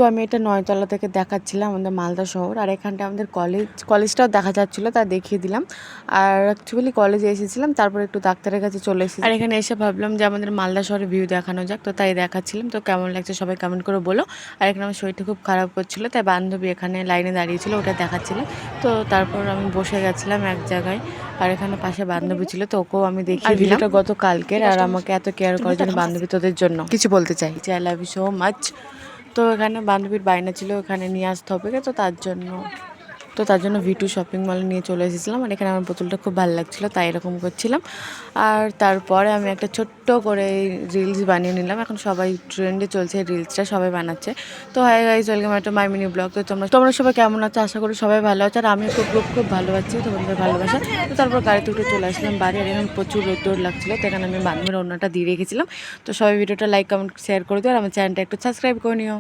তো আমি এটা 9তলা থেকে দেখাচ্ছিলাম আমাদের মালদা শহর। আর এখানটা আমাদের কলেজটাও দেখা যাচ্ছিলো, তা দেখিয়ে দিলাম। আর অ্যাকচুয়ালি কলেজে এসেছিলাম, তারপর একটু ডাক্তারের কাছে চলে এসেছি। আর এখানে এসে ভাবলাম যে আমাদের মালদা শহরের ভিউ দেখানো যাক, তো তাই দেখাচ্ছিলাম। তো কেমন লাগছে সবাই কমেন্ট করে বলো। আর এখানে আমার শরীরটা খুব খারাপ করছিলো, তাই বান্ধবী এখানে লাইনে দাঁড়িয়েছিল, ওটা দেখাচ্ছিলো। তো তারপর আমি বসে গেছিলাম এক জায়গায়। আর এখানে পাশে বান্ধবী ছিল, তো ওকেও আমি দেখিয়ে দিলাম। ভিডিওটা গতকালকের। আর আমাকে এত কেয়ার করার জন্য বান্ধবী তোদের জন্য কিছু বলতে চাই, I love you so much. তো এখানে বান্ধবীর বায়না ছিল এখানে নিয়ে আসতে হবে, তো তার জন্য V2 শপিং মলে নিয়ে চলে এসেছিলাম। আর এখানে আমার বোতলটা খুব ভালো লাগছিলো, তাই এরকম করছিলাম। আর তারপরে আমি একটা ছোট্ট করে রিলস বানিয়ে নিলাম। এখন সবাই ট্রেন্ডে চলছে, রিলসটা সবাই বানাচ্ছে। তো হাই গাইস, ওয়েলকাম একটা মাই মিনি ব্লগ। তো তোমরা সবাই কেমন আছো? আশা করি সবাই ভালো আছে। আর আমি খুব ভালো আছি তোমাদের ভালোবাসা। তো তারপর গাড়িতে উঠে চলে আসলাম বাড়ি। আর এখানে প্রচুর রোদ লাগছিলো, তো এখানে আমি বান্ধবীর অন্যটা দিয়ে রেখেছিলাম। তো সবাই ভিডিওটা লাইক কমেন্ট শেয়ার করে দিও, আর আমার চ্যানেলটা একটু সাবস্ক্রাইব করে নিও।